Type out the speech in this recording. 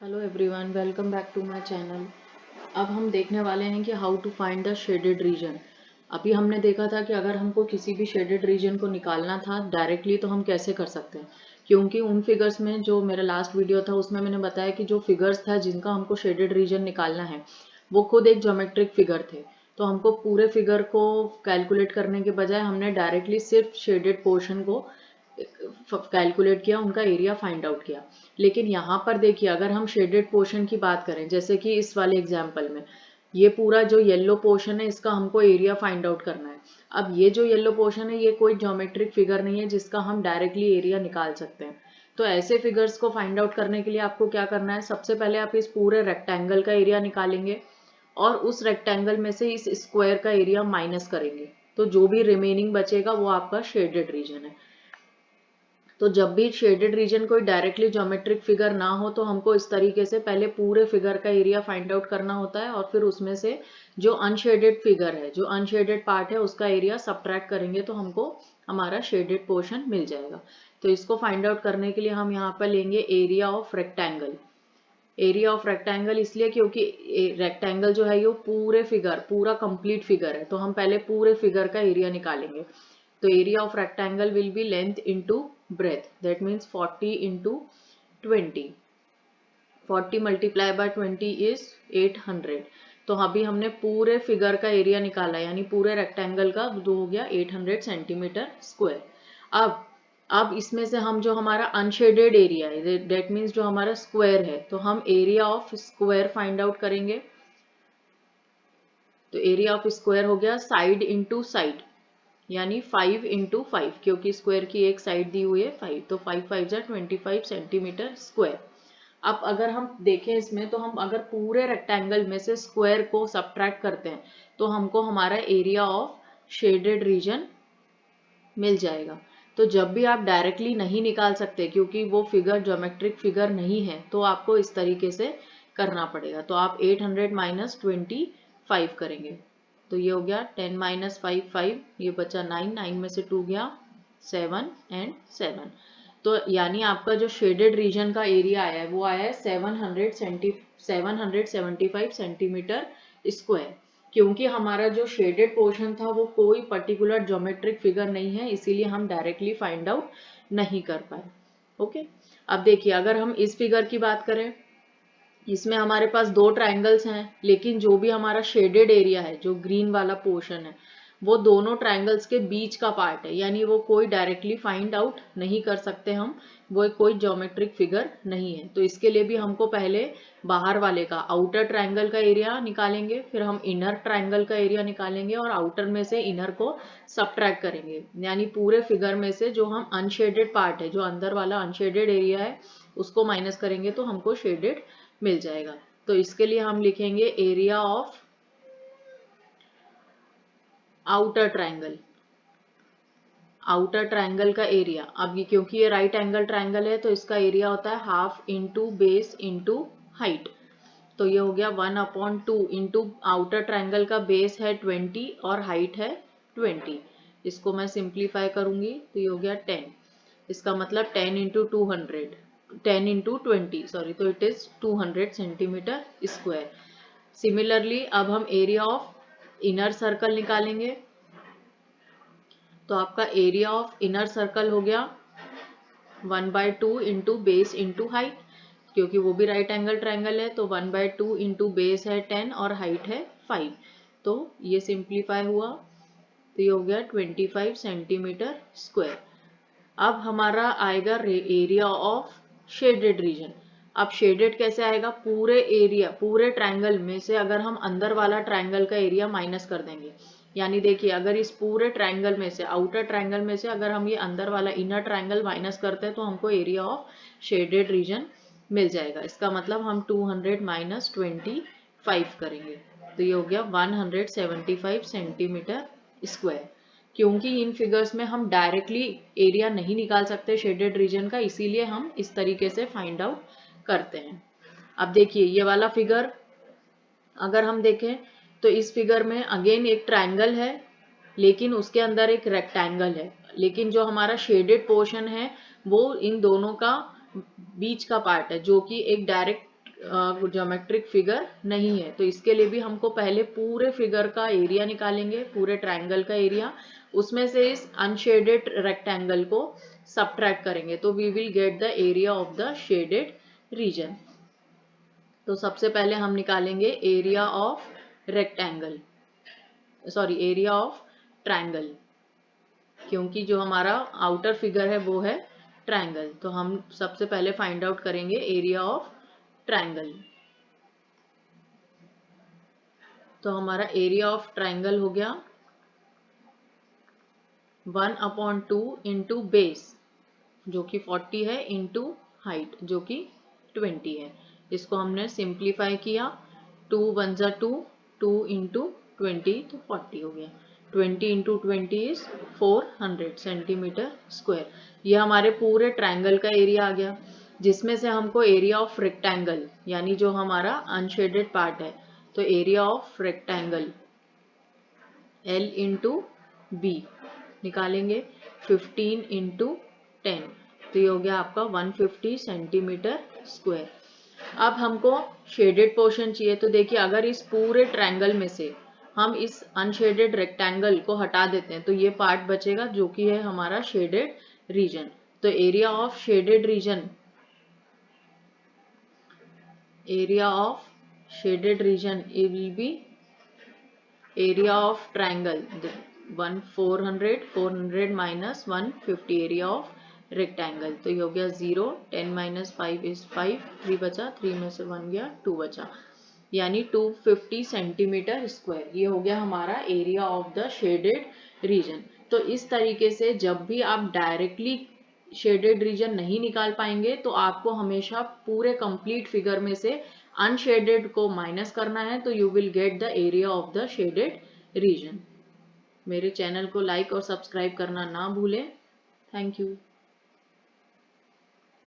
Hello everyone, welcome back to my channel. अब हम देखने वाले हैं कि how to find the shaded region. अभी हमने देखा था कि अगर हमको किसी भी शेडेड रीजन को निकालना था डायरेक्टली तो हम कैसे कर सकते हैं, क्योंकि उन फिगर्स में जो मेरा लास्ट वीडियो था उसमें मैंने बताया कि जो फिगर्स था जिनका हमको शेडेड रीजन निकालना है वो खुद एक ज्योमेट्रिक फिगर थे। तो हमको पूरे फिगर को कैलकुलेट करने के बजाय हमने डायरेक्टली सिर्फ शेडेड पोर्शन को कैलकुलेट किया, उनका एरिया फाइंड आउट किया। लेकिन यहाँ पर देखिए, अगर हम शेडेड पोर्शन की बात करें, जैसे कि इस वाले एग्जाम्पल में ये पूरा जो येलो पोर्शन है इसका हमको एरिया फाइंड आउट करना है। अब ये जो येलो पोर्शन है ये कोई ज्योमेट्रिक फिगर नहीं है जिसका हम डायरेक्टली एरिया निकाल सकते हैं। तो ऐसे फिगर्स को फाइंड आउट करने के लिए आपको क्या करना है, सबसे पहले आप इस पूरे रेक्टेंगल का एरिया निकालेंगे और उस रेक्टेंगल में से इस स्क्वायर का एरिया माइनस करेंगे। तो जो भी रिमेनिंग बचेगा वो आपका शेडेड रीजन है। तो जब भी शेडेड रीजन कोई डायरेक्टली ज्योमेट्रिक फिगर ना हो तो हमको इस तरीके से पहले पूरे फिगर का एरिया फाइंड आउट करना होता है और फिर उसमें से जो अनशेडेड फिगर है, जो अनशेडेड पार्ट है उसका एरिया सब्ट्रैक्ट करेंगे तो हमको हमारा शेडेड पोर्शन मिल जाएगा। तो इसको फाइंड आउट करने के लिए हम यहाँ पर लेंगे area of rectangle. Area of rectangle इसलिए क्योंकि रेक्टेंगल जो है ये पूरे फिगर, पूरा कंप्लीट फिगर है, तो हम पहले पूरे फिगर का एरिया निकालेंगे। तो area of rectangle will be length into breadth, that means 40 into 20। 40 multiply by 20 is 800। तो अभी हमने पूरे फिगर का एरिया निकाला, यानी पूरे रेक्टेंगल का, जो हो गया 800 सेंटीमीटर स्क्वायर। अब इसमें से हम जो हमारा अनशेडेड एरिया है, दैट मीन्स जो हमारा स्क्वायर है, तो हम area of square find out करेंगे। तो एरिया ऑफ स्क्वायर हो गया साइड इंटू साइड, यानी 5 इंटू 5, क्योंकि स्क्वायर की एक साइड दी हुई है 5, तो 5 5 जा 25 सेंटीमीटर स्क्वायर। अब अगर हम देखें इसमें, तो हम अगर पूरे रेक्टेंगल में से स्क्वायर को सब्ट्रैक्ट करते हैं तो हमको हमारा एरिया ऑफ शेडेड रीजन मिल जाएगा। तो जब भी आप डायरेक्टली नहीं निकाल सकते क्योंकि वो फिगर ज्योमेट्रिक फिगर नहीं है तो आपको इस तरीके से करना पड़ेगा। तो आप 800 माइनस 25 करेंगे, तो ये हो गया 10 माइनस 5 5, ये बचा 9, 9 में से 2 गया 7 एंड 7। तो यानी आपका जो शेडेड रीजन का एरिया आया है वो आया है 775 सेंटीमीटर स्क्वायर। क्योंकि हमारा जो शेडेड पोर्शन था वो कोई पर्टिकुलर ज्योमेट्रिक फिगर नहीं है, इसीलिए हम डायरेक्टली फाइंड आउट नहीं कर पाए। ओके, अब देखिए अगर हम इस फिगर की बात करें, इसमें हमारे पास दो ट्राइंगल्स हैं, लेकिन जो भी हमारा शेडेड एरिया है, जो ग्रीन वाला पोर्शन है, वो दोनों ट्राइंगल्स के बीच का पार्ट है, यानी वो कोई डायरेक्टली फाइंड आउट नहीं कर सकते हम, वो कोई ज्योमेट्रिक फिगर नहीं है। तो इसके लिए भी हमको पहले बाहर वाले का, आउटर ट्राइंगल का एरिया निकालेंगे, फिर हम इनर ट्राइंगल का एरिया निकालेंगे और आउटर में से इनर को सब्ट्रैक्ट करेंगे, यानी पूरे फिगर में से जो हम अनशेडेड पार्ट है, जो अंदर वाला अनशेडेड एरिया है, उसको माइनस करेंगे तो हमको शेडेड मिल जाएगा। तो इसके लिए हम लिखेंगे area of outer triangle, outer triangle का एरिया। अब ये क्योंकि ये राइट एंगल ट्राइंगल है तो इसका एरिया होता है half into base into height. तो ये हो गया 1/2 इंटू आउटर ट्राइंगल का बेस है 20 और हाइट है 20। इसको मैं सिंप्लीफाई करूंगी तो ये हो गया 10। इसका मतलब 10 इंटू 200, 10 इंटू 20 सॉरी, तो it is 200 centimetre square. Similarly अब हम एरिया ऑफ इनर सर्कल निकालेंगे। तो आपका एरिया ऑफ इनर सर्कल हो गया 1/2 इंटू बेस इंटू हाइट, क्योंकि वो भी राइट एंगल ट्राइंगल है, तो 1/2 इंटू बेस है 10 और हाइट है 5। तो ये सिंप्लीफाई हुआ तो ये हो गया 25 सेंटीमीटर स्क्वायर। अब हमारा आएगा एरिया ऑफ शेडेड रीजन। अब शेडेड कैसे आएगा, पूरे एरिया, पूरे ट्रायंगल में से अगर हम अंदर वाला ट्रायंगल का एरिया माइनस कर देंगे, यानी देखिए अगर इस पूरे ट्रायंगल में से, आउटर ट्रायंगल में से अगर हम ये अंदर वाला इनर ट्रायंगल माइनस करते हैं तो हमको एरिया ऑफ शेडेड रीजन मिल जाएगा। इसका मतलब हम 200 माइनस 25 करेंगे तो ये हो गया 175 सेंटीमीटर स्क्वायर। क्योंकि इन फिगर्स में हम डायरेक्टली एरिया नहीं निकाल सकते शेडेड रीजन का, इसीलिए हम इस तरीके से फाइंड आउट करते हैं। अब देखिए ये वाला फिगर अगर हम देखें तो इस फिगर में अगेन एक ट्रायंगल है लेकिन उसके अंदर एक रेक्टेंगल है, लेकिन जो हमारा शेडेड पोर्शन है वो इन दोनों का बीच का पार्ट है, जो कि एक डायरेक्ट ज्योमेट्रिक फिगर नहीं है। तो इसके लिए भी हमको पहले पूरे फिगर का एरिया निकालेंगे, पूरे ट्रायंगल का एरिया, उसमें से इस अनशेडेड रेक्टेंगल को सबट्रैक्ट करेंगे, तो we will get the area of the shaded region. तो सबसे पहले हम निकालेंगे area of rectangle, sorry area of triangle, क्योंकि जो हमारा आउटर फिगर है वो है ट्रायंगल। तो हम सबसे पहले फाइंड आउट करेंगे एरिया ऑफ ट्रायंगल। तो हमारा एरिया ऑफ ट्रायंगल हो गया 1/2 इंटू बेस जो कि 40 है, इंटू हाइट जो कि 20 है। इसको हमने सिंप्लीफाई किया, 2 1 जा 2, 2 इंटू 20 तो 40 हो गया। 20 इंटू 20 इज 400 सेंटीमीटर स्क्वायर। ये हमारे पूरे ट्रायंगल का एरिया आ गया, जिसमें से हमको एरिया ऑफ रेक्टेंगल यानी जो हमारा अनशेडेड पार्ट है, तो area of rectangle L into B निकालेंगे, 15 इंटू 10, तो ये हो गया आपका 150 सेंटीमीटर स्क्वायर। अब हमको शेडेड पोर्शन चाहिए, तो देखिए अगर इस पूरे ट्रायंगल में से हम इस अनशेडेड रेक्टेंगल को हटा देते हैं तो ये पार्ट बचेगा जो कि है हमारा शेडेड रीजन। तो area of shaded region, area of shaded region it will be area of triangle 400 minus 150 area of rectangle। तो ये हो गया 0, 10 minus 5 is 5, 3 बचा, 3 में से 1 गया, 2 बचा, यानी 250 सेंटीमीटर स्क्वायर। ये हो गया हमारा area of the shaded region. तो इस तरीके से जब भी आप डायरेक्टली शेडेड रीजन नहीं निकाल पाएंगे तो आपको हमेशा पूरे कंप्लीट फिगर में से अनशेडेड को माइनस करना है, तो you will get the area of the shaded reason. मेरे चैनल को लाइक और सब्सक्राइब करना ना भूलें। Thank you.